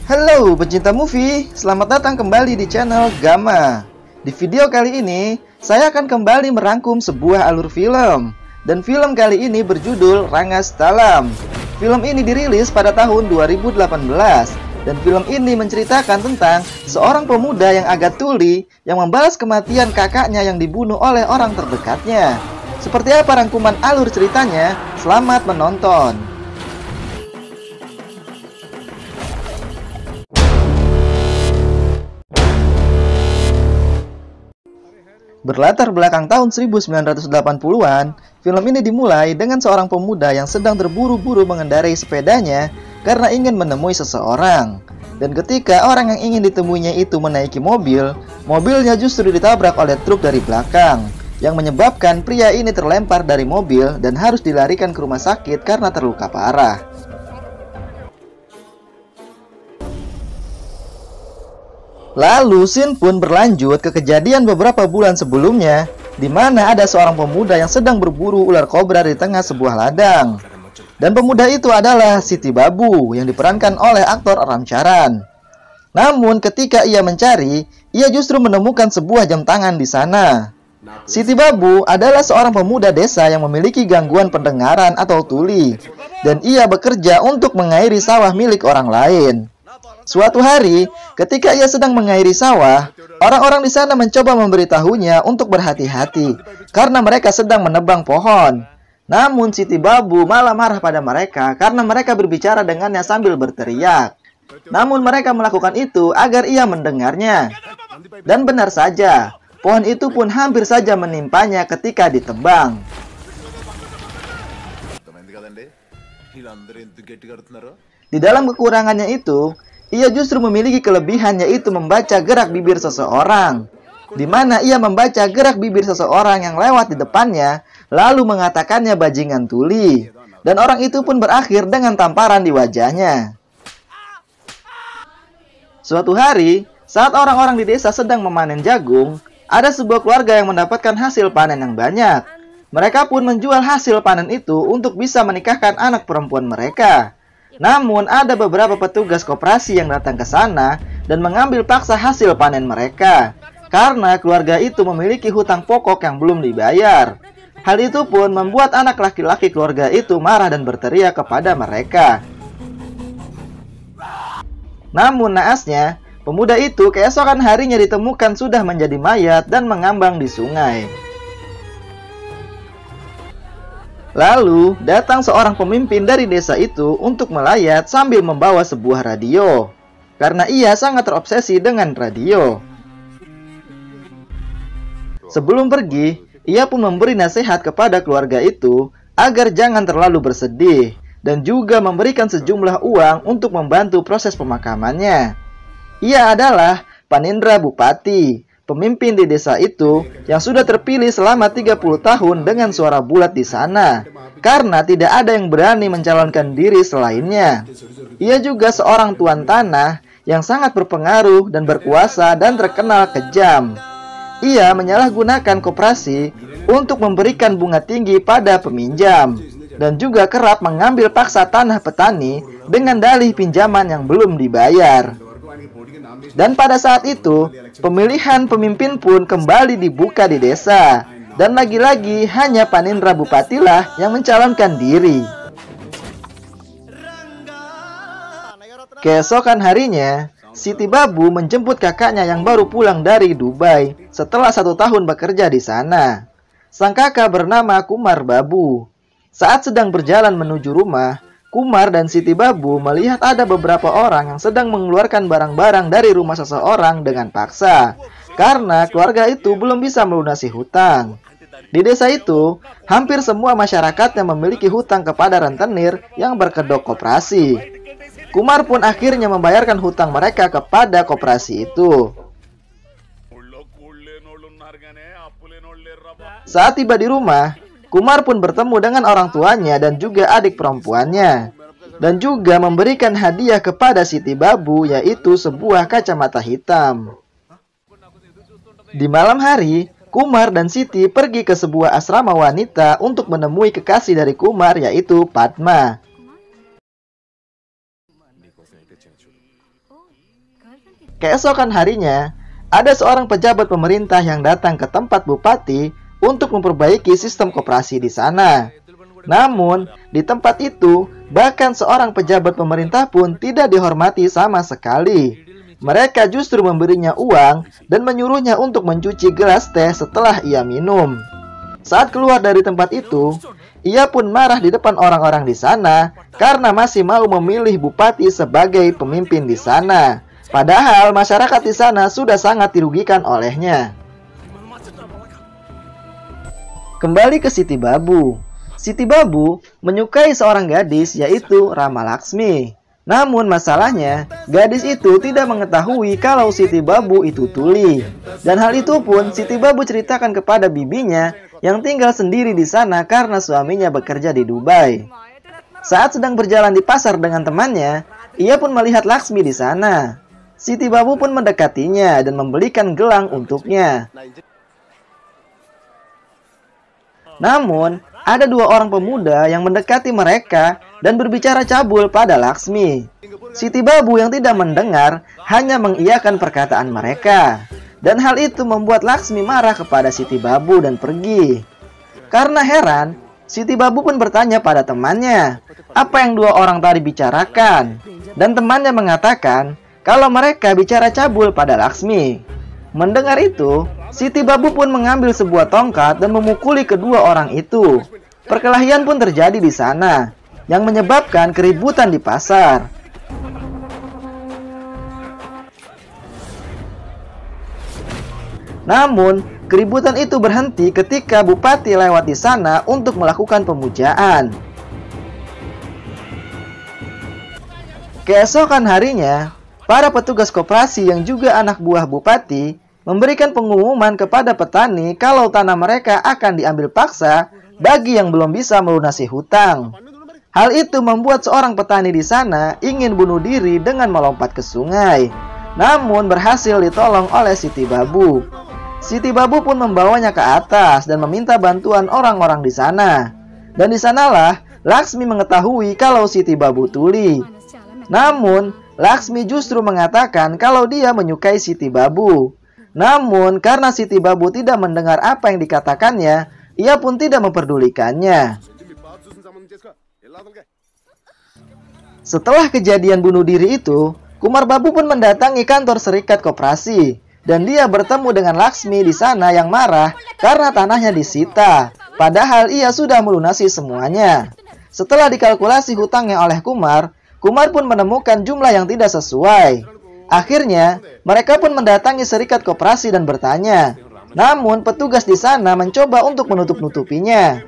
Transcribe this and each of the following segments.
Halo pecinta movie, selamat datang kembali di channel Gama. Di video kali ini, saya akan kembali merangkum sebuah alur film. Dan film kali ini berjudul Rangas Talam. Film ini dirilis pada tahun 2018. Dan film ini menceritakan tentang seorang pemuda yang agak tuli yang membalas kematian kakaknya yang dibunuh oleh orang terdekatnya. Seperti apa rangkuman alur ceritanya? Selamat menonton. Berlatar belakang tahun 1980-an, film ini dimulai dengan seorang pemuda yang sedang terburu-buru mengendarai sepedanya karena ingin menemui seseorang. Dan ketika orang yang ingin ditemuinya itu menaiki mobil, mobilnya justru ditabrak oleh truk dari belakang, yang menyebabkan pria ini terlempar dari mobil dan harus dilarikan ke rumah sakit karena terluka parah. Lalu scene pun berlanjut ke kejadian beberapa bulan sebelumnya, di mana ada seorang pemuda yang sedang berburu ular kobra di tengah sebuah ladang. Dan pemuda itu adalah Siti Babu yang diperankan oleh aktor Ram Charan. Namun ketika ia mencari, ia justru menemukan sebuah jam tangan di sana. Siti Babu adalah seorang pemuda desa yang memiliki gangguan pendengaran atau tuli, dan ia bekerja untuk mengairi sawah milik orang lain. Suatu hari, ketika ia sedang mengairi sawah, orang-orang di sana mencoba memberitahunya untuk berhati-hati karena mereka sedang menebang pohon. Namun Siti Babu malah marah pada mereka karena mereka berbicara dengannya sambil berteriak. Namun mereka melakukan itu agar ia mendengarnya. Dan benar saja, pohon itu pun hampir saja menimpanya ketika ditebang. Di dalam kekurangannya itu, ia justru memiliki kelebihan, yaitu membaca gerak bibir seseorang, di mana ia membaca gerak bibir seseorang yang lewat di depannya, lalu mengatakannya bajingan tuli, dan orang itu pun berakhir dengan tamparan di wajahnya. Suatu hari, saat orang-orang di desa sedang memanen jagung, ada sebuah keluarga yang mendapatkan hasil panen yang banyak. Mereka pun menjual hasil panen itu untuk bisa menikahkan anak perempuan mereka. Namun ada beberapa petugas koperasi yang datang ke sana dan mengambil paksa hasil panen mereka karena keluarga itu memiliki hutang pokok yang belum dibayar. Hal itu pun membuat anak laki-laki keluarga itu marah dan berteriak kepada mereka. Namun naasnya, pemuda itu keesokan harinya ditemukan sudah menjadi mayat dan mengambang di sungai. Lalu, datang seorang pemimpin dari desa itu untuk melayat sambil membawa sebuah radio, karena ia sangat terobsesi dengan radio. Sebelum pergi, ia pun memberi nasihat kepada keluarga itu agar jangan terlalu bersedih, dan juga memberikan sejumlah uang untuk membantu proses pemakamannya. Ia adalah Panindra Bupati, pemimpin di desa itu yang sudah terpilih selama 30 tahun dengan suara bulat di sana, karena tidak ada yang berani mencalonkan diri selainnya. Ia juga seorang tuan tanah yang sangat berpengaruh dan berkuasa dan terkenal kejam. Ia menyalahgunakan koperasi untuk memberikan bunga tinggi pada peminjam, dan juga kerap mengambil paksa tanah petani dengan dalih pinjaman yang belum dibayar. Dan pada saat itu, pemilihan pemimpin pun kembali dibuka di desa. Dan lagi-lagi hanya Panindra Bupatilah yang mencalonkan diri. Keesokan harinya, Siti Babu menjemput kakaknya yang baru pulang dari Dubai setelah 1 tahun bekerja di sana. Sang kakak bernama Kumar Babu. Saat sedang berjalan menuju rumah, Kumar dan Siti Babu melihat ada beberapa orang yang sedang mengeluarkan barang-barang dari rumah seseorang dengan paksa, karena keluarga itu belum bisa melunasi hutang. Di desa itu, hampir semua masyarakatnya memiliki hutang kepada rentenir yang berkedok koperasi. Kumar pun akhirnya membayarkan hutang mereka kepada koperasi itu. Saat tiba di rumah, Kumar pun bertemu dengan orang tuanya dan juga adik perempuannya, dan juga memberikan hadiah kepada Siti Babu, yaitu sebuah kacamata hitam. Di malam hari, Kumar dan Siti pergi ke sebuah asrama wanita untuk menemui kekasih dari Kumar, yaitu Padma. Keesokan harinya, ada seorang pejabat pemerintah yang datang ke tempat bupati untuk memperbaiki sistem koperasi di sana. Namun, di tempat itu, bahkan seorang pejabat pemerintah pun tidak dihormati sama sekali. Mereka justru memberinya uang dan menyuruhnya untuk mencuci gelas teh setelah ia minum. Saat keluar dari tempat itu, ia pun marah di depan orang-orang di sana karena masih mau memilih bupati sebagai pemimpin di sana. Padahal masyarakat di sana sudah sangat dirugikan olehnya. Kembali ke Siti Babu. Siti Babu menyukai seorang gadis yaitu Rama Laksmi. Namun masalahnya, gadis itu tidak mengetahui kalau Siti Babu itu tuli. Dan hal itu pun Siti Babu ceritakan kepada bibinya yang tinggal sendiri di sana karena suaminya bekerja di Dubai. Saat sedang berjalan di pasar dengan temannya, ia pun melihat Laksmi di sana. Siti Babu pun mendekatinya dan membelikan gelang untuknya. Namun, ada dua orang pemuda yang mendekati mereka dan berbicara cabul pada Laksmi. Siti Babu yang tidak mendengar hanya mengiyakan perkataan mereka. Dan hal itu membuat Laksmi marah kepada Siti Babu dan pergi. Karena heran, Siti Babu pun bertanya pada temannya, apa yang dua orang tadi bicarakan. Dan temannya mengatakan kalau mereka bicara cabul pada Laksmi. Mendengar itu, Siti Babu pun mengambil sebuah tongkat dan memukuli kedua orang itu. Perkelahian pun terjadi di sana, yang menyebabkan keributan di pasar. Namun, keributan itu berhenti ketika bupati lewat di sana untuk melakukan pemujaan. Keesokan harinya, para petugas koperasi yang juga anak buah bupati memberikan pengumuman kepada petani kalau tanah mereka akan diambil paksa bagi yang belum bisa melunasi hutang. Hal itu membuat seorang petani di sana ingin bunuh diri dengan melompat ke sungai. Namun berhasil ditolong oleh Siti Babu. Siti Babu pun membawanya ke atas dan meminta bantuan orang-orang di sana. Dan di sanalah Laksmi mengetahui kalau Siti Babu tuli. Namun, Laksmi justru mengatakan kalau dia menyukai Siti Babu. Namun, karena Siti Babu tidak mendengar apa yang dikatakannya, ia pun tidak memperdulikannya. Setelah kejadian bunuh diri itu, Kumar Babu pun mendatangi kantor serikat koperasi. Dan dia bertemu dengan Laksmi di sana yang marah karena tanahnya disita. Padahal ia sudah melunasi semuanya. Setelah dikalkulasi hutangnya oleh Kumar, Kumar pun menemukan jumlah yang tidak sesuai. Akhirnya, mereka pun mendatangi serikat koperasi dan bertanya. Namun, petugas di sana mencoba untuk menutup-nutupinya.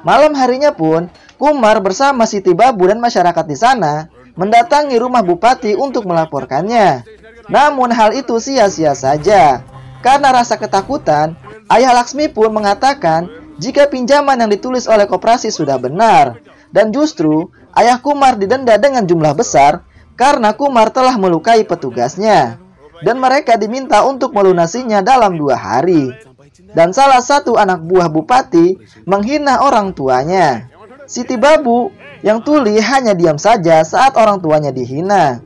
Malam harinya pun, Kumar bersama Siti Babu dan masyarakat di sana mendatangi rumah bupati untuk melaporkannya. Namun, hal itu sia-sia saja. Karena rasa ketakutan, ayah Laksmi pun mengatakan jika pinjaman yang ditulis oleh koperasi sudah benar. Dan justru, ayah Kumar didenda dengan jumlah besar karena Kumar telah melukai petugasnya. Dan mereka diminta untuk melunasinya dalam 2 hari. Dan salah satu anak buah bupati menghina orang tuanya. Siti Babu yang tuli hanya diam saja saat orang tuanya dihina.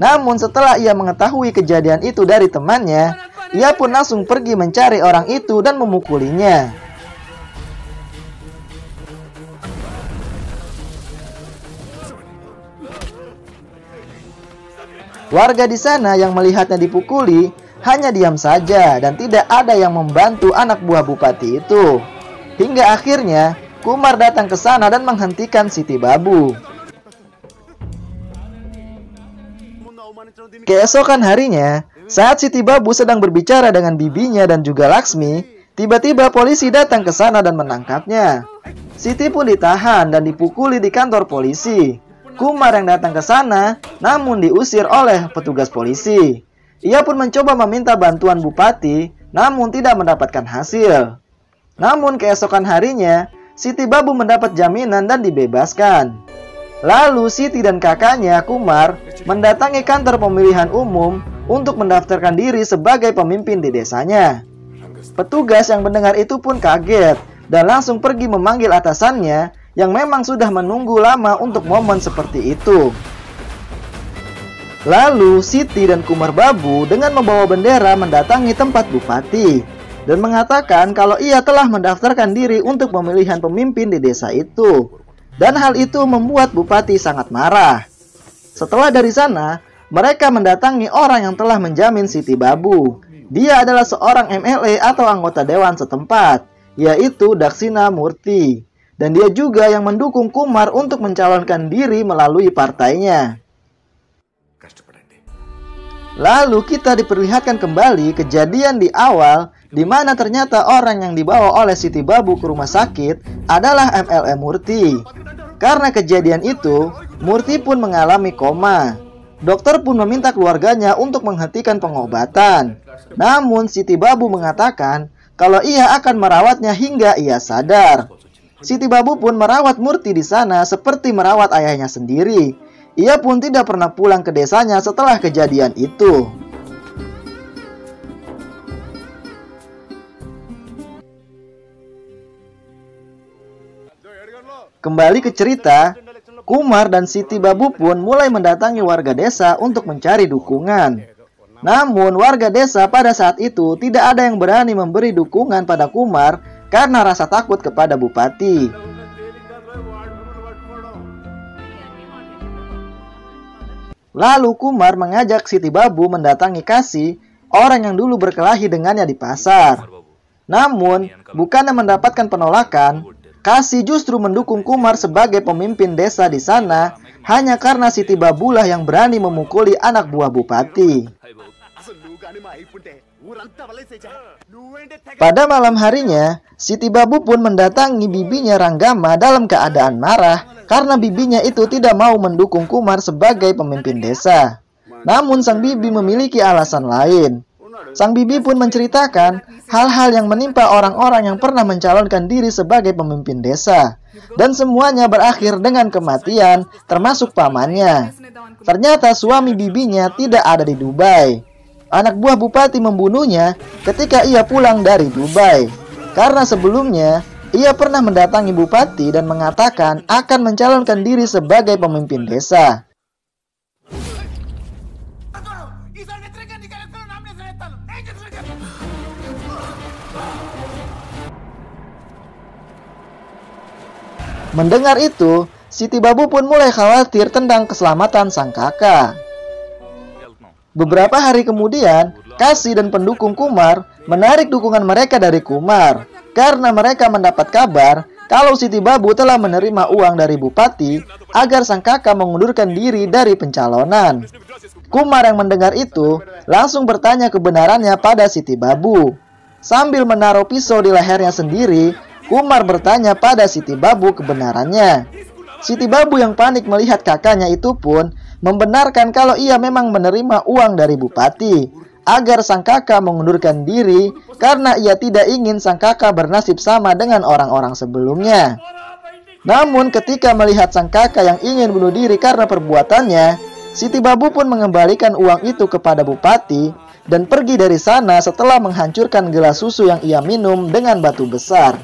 Namun setelah ia mengetahui kejadian itu dari temannya, ia pun langsung pergi mencari orang itu dan memukulinya. Warga di sana yang melihatnya dipukuli hanya diam saja dan tidak ada yang membantu anak buah bupati itu. Hingga akhirnya Kumar datang ke sana dan menghentikan Siti Babu. Keesokan harinya, saat Siti Babu sedang berbicara dengan bibinya dan juga Laksmi, tiba-tiba polisi datang ke sana dan menangkapnya. Siti pun ditahan dan dipukuli di kantor polisi. Kumar yang datang ke sana, namun diusir oleh petugas polisi. Ia pun mencoba meminta bantuan bupati, namun tidak mendapatkan hasil. Namun keesokan harinya, Siti Babu mendapat jaminan dan dibebaskan. Lalu Siti dan kakaknya Kumar mendatangi kantor pemilihan umum untuk mendaftarkan diri sebagai pemimpin di desanya. Petugas yang mendengar itu pun kaget dan langsung pergi memanggil atasannya yang memang sudah menunggu lama untuk momen seperti itu. Lalu Siti dan Kumar Babu dengan membawa bendera mendatangi tempat Bupati dan mengatakan kalau ia telah mendaftarkan diri untuk pemilihan pemimpin di desa itu. Dan hal itu membuat Bupati sangat marah. Setelah dari sana, mereka mendatangi orang yang telah menjamin Siti Babu. Dia adalah seorang MLA atau anggota dewan setempat, yaitu Daksina Murti. Dan dia juga yang mendukung Kumar untuk mencalonkan diri melalui partainya. Lalu kita diperlihatkan kembali kejadian di awal, di mana ternyata orang yang dibawa oleh Siti Babu ke rumah sakit adalah MLA Murti. Karena kejadian itu, Murti pun mengalami koma. Dokter pun meminta keluarganya untuk menghentikan pengobatan. Namun Siti Babu mengatakan kalau ia akan merawatnya hingga ia sadar. Siti Babu pun merawat Murti di sana seperti merawat ayahnya sendiri. Ia pun tidak pernah pulang ke desanya setelah kejadian itu. Kembali ke cerita, Kumar dan Siti Babu pun mulai mendatangi warga desa untuk mencari dukungan. Namun warga desa pada saat itu tidak ada yang berani memberi dukungan pada Kumar karena rasa takut kepada Bupati. Lalu Kumar mengajak Siti Babu mendatangi Kasih, orang yang dulu berkelahi dengannya di pasar. Namun, bukannya mendapatkan penolakan, Kasih justru mendukung Kumar sebagai pemimpin desa di sana hanya karena Siti Babulah yang berani memukuli anak buah Bupati. Pada malam harinya, Siti Babu pun mendatangi bibinya Ranggama dalam keadaan marah karena bibinya itu tidak mau mendukung Kumar sebagai pemimpin desa. Namun sang bibi memiliki alasan lain. Sang bibi pun menceritakan hal-hal yang menimpa orang-orang yang pernah mencalonkan diri sebagai pemimpin desa. Dan semuanya berakhir dengan kematian, termasuk pamannya. Ternyata suami bibinya tidak ada di Dubai. Anak buah Bupati membunuhnya ketika ia pulang dari Dubai. Karena sebelumnya, ia pernah mendatangi Bupati dan mengatakan akan mencalonkan diri sebagai pemimpin desa. Mendengar itu, Siti Babu pun mulai khawatir tentang keselamatan sang kakak. Beberapa hari kemudian, Kasih dan pendukung Kumar menarik dukungan mereka dari Kumar karena mereka mendapat kabar kalau Siti Babu telah menerima uang dari Bupati agar sang kakak mengundurkan diri dari pencalonan. Kumar yang mendengar itu langsung bertanya kebenarannya pada Siti Babu. Sambil menaruh pisau di lehernya sendiri, Kumar bertanya pada Siti Babu kebenarannya. Siti Babu yang panik melihat kakaknya itu pun membenarkan kalau ia memang menerima uang dari Bupati agar sang kakak mengundurkan diri karena ia tidak ingin sang kakak bernasib sama dengan orang-orang sebelumnya. Namun ketika melihat sang kakak yang ingin bunuh diri karena perbuatannya, Siti Babu pun mengembalikan uang itu kepada Bupati dan pergi dari sana setelah menghancurkan gelas susu yang ia minum dengan batu besar.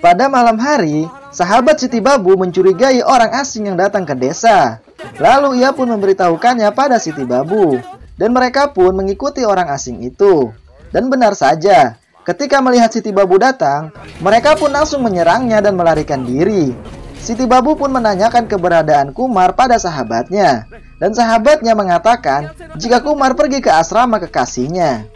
Pada malam hari, sahabat Siti Babu mencurigai orang asing yang datang ke desa. Lalu ia pun memberitahukannya pada Siti Babu. Dan mereka pun mengikuti orang asing itu. Dan benar saja, ketika melihat Siti Babu datang, mereka pun langsung menyerangnya dan melarikan diri. Siti Babu pun menanyakan keberadaan Kumar pada sahabatnya. Dan sahabatnya mengatakan jika Kumar pergi ke asrama kekasihnya.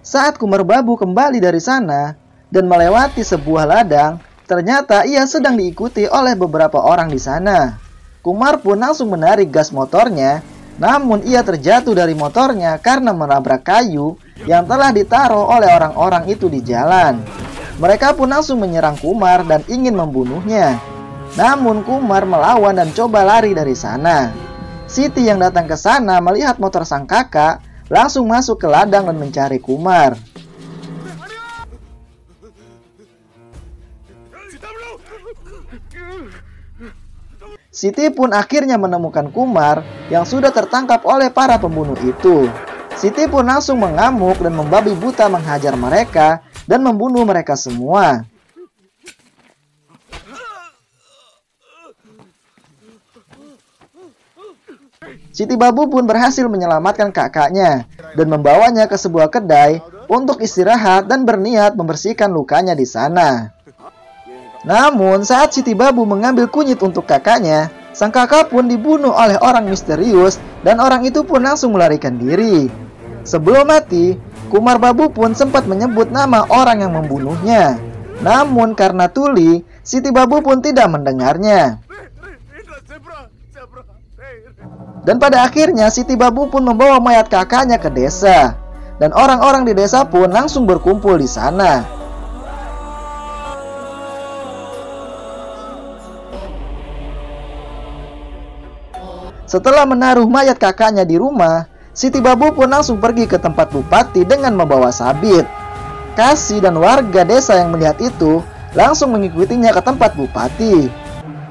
Saat Kumar Babu kembali dari sana dan melewati sebuah ladang, ternyata ia sedang diikuti oleh beberapa orang di sana. Kumar pun langsung menarik gas motornya, namun ia terjatuh dari motornya karena menabrak kayu yang telah ditaruh oleh orang-orang itu di jalan. Mereka pun langsung menyerang Kumar dan ingin membunuhnya. Namun Kumar melawan dan coba lari dari sana. Siti yang datang ke sana melihat motor sang kakak, langsung masuk ke ladang dan mencari Kumar. Siti pun akhirnya menemukan Kumar yang sudah tertangkap oleh para pembunuh itu. Siti pun langsung mengamuk dan membabi buta menghajar mereka dan membunuh mereka semua. Siti Babu pun berhasil menyelamatkan kakaknya dan membawanya ke sebuah kedai untuk istirahat dan berniat membersihkan lukanya di sana. Namun saat Siti Babu mengambil kunyit untuk kakaknya, sang kakak pun dibunuh oleh orang misterius dan orang itu pun langsung melarikan diri. Sebelum mati, Kumar Babu pun sempat menyebut nama orang yang membunuhnya. Namun karena tuli, Siti Babu pun tidak mendengarnya. Dan pada akhirnya Siti Babu pun membawa mayat kakaknya ke desa. Dan orang-orang di desa pun langsung berkumpul di sana. Setelah menaruh mayat kakaknya di rumah, Siti Babu pun langsung pergi ke tempat bupati dengan membawa sabit. Kasi dan warga desa yang melihat itu langsung mengikutinya ke tempat bupati.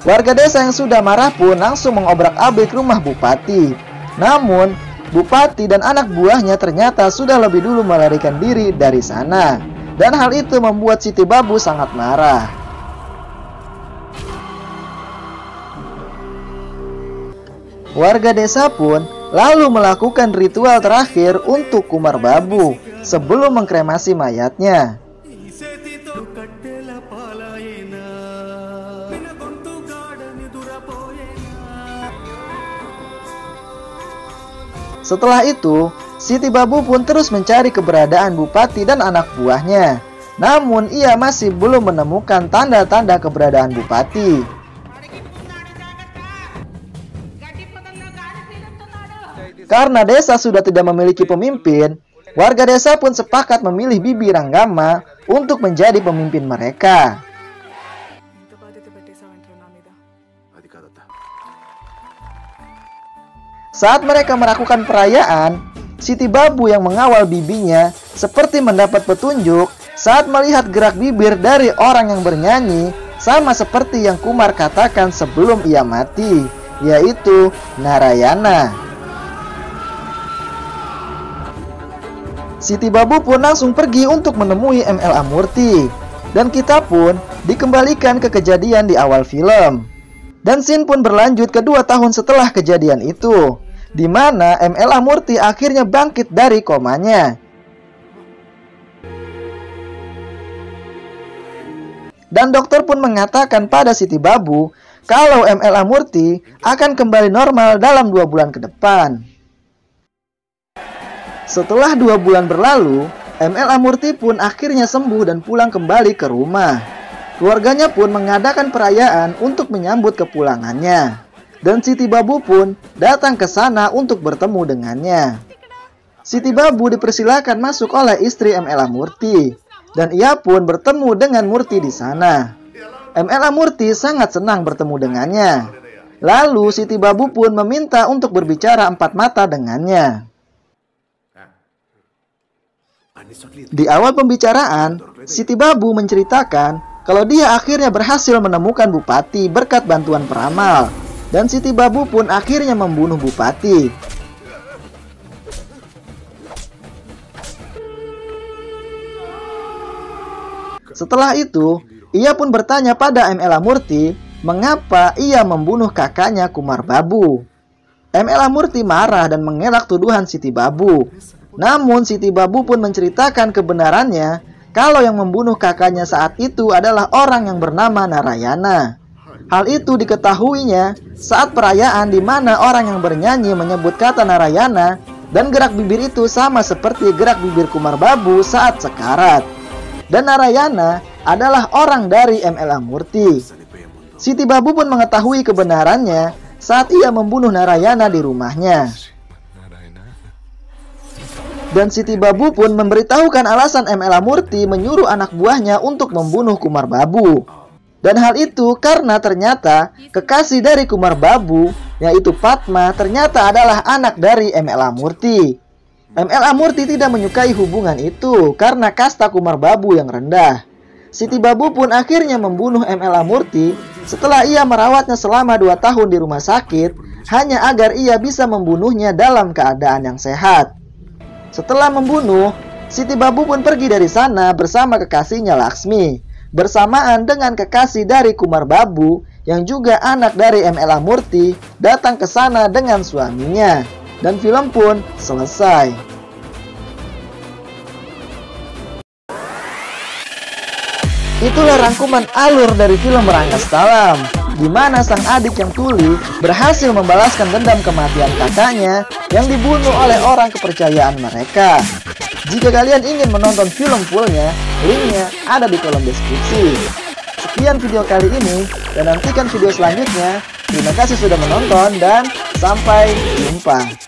Warga desa yang sudah marah pun langsung mengobrak-abrik rumah bupati. Namun, bupati dan anak buahnya ternyata sudah lebih dulu melarikan diri dari sana. Dan hal itu membuat Siti Babu sangat marah. Warga desa pun lalu melakukan ritual terakhir untuk Kumar Babu sebelum mengkremasi mayatnya. Setelah itu, Siti Babu pun terus mencari keberadaan bupati dan anak buahnya. Namun ia masih belum menemukan tanda-tanda keberadaan bupati. Karena desa sudah tidak memiliki pemimpin, warga desa pun sepakat memilih Bibi Ranggama untuk menjadi pemimpin mereka. Saat mereka melakukan perayaan, Siti Babu yang mengawal bibinya seperti mendapat petunjuk saat melihat gerak bibir dari orang yang bernyanyi sama seperti yang Kumar katakan sebelum ia mati, yaitu Narayana. Siti Babu pun langsung pergi untuk menemui ML Amurti, dan kita pun dikembalikan ke kejadian di awal film. Dan scene pun berlanjut ke 2 tahun setelah kejadian itu, di mana ML Amurti akhirnya bangkit dari komanya. Dan dokter pun mengatakan pada Siti Babu kalau ML Amurti akan kembali normal dalam 2 bulan ke depan. Setelah 2 bulan berlalu, ML Amurti pun akhirnya sembuh dan pulang kembali ke rumah. Keluarganya pun mengadakan perayaan untuk menyambut kepulangannya. Dan Siti Babu pun datang ke sana untuk bertemu dengannya. Siti Babu dipersilakan masuk oleh istri ML Amurti, dan ia pun bertemu dengan Murti di sana. ML Amurti sangat senang bertemu dengannya. Lalu Siti Babu pun meminta untuk berbicara 4 mata dengannya. Di awal pembicaraan, Siti Babu menceritakan kalau dia akhirnya berhasil menemukan bupati berkat bantuan peramal. Dan Siti Babu pun akhirnya membunuh bupati. Setelah itu, ia pun bertanya pada ML Amurti mengapa ia membunuh kakaknya Kumar Babu. ML Amurti marah dan mengelak tuduhan Siti Babu. Namun Siti Babu pun menceritakan kebenarannya kalau yang membunuh kakaknya saat itu adalah orang yang bernama Narayana. Hal itu diketahuinya saat perayaan di mana orang yang bernyanyi menyebut kata Narayana dan gerak bibir itu sama seperti gerak bibir Kumar Babu saat sekarat. Dan Narayana adalah orang dari ML Amurti. Siti Babu pun mengetahui kebenarannya saat ia membunuh Narayana di rumahnya. Dan Siti Babu pun memberitahukan alasan ML Amurti menyuruh anak buahnya untuk membunuh Kumar Babu. Dan hal itu karena ternyata kekasih dari Kumar Babu, yaitu Padma, ternyata adalah anak dari ML Amurti. ML Amurti tidak menyukai hubungan itu karena kasta Kumar Babu yang rendah. Siti Babu pun akhirnya membunuh ML Amurti setelah ia merawatnya selama 2 tahun di rumah sakit, hanya agar ia bisa membunuhnya dalam keadaan yang sehat. Setelah membunuh, Siti Babu pun pergi dari sana bersama kekasihnya Laksmi, bersamaan dengan kekasih dari Kumar Babu yang juga anak dari M.L.A. Murthy datang ke sana dengan suaminya. Dan film pun selesai. Itulah rangkuman alur dari film Rangkas Talam, di mana sang adik yang tuli berhasil membalaskan dendam kematian kakaknya yang dibunuh oleh orang kepercayaan mereka. Jika kalian ingin menonton film fullnya, linknya ada di kolom deskripsi. Sekian video kali ini, dan nantikan video selanjutnya. Terima kasih sudah menonton dan sampai jumpa.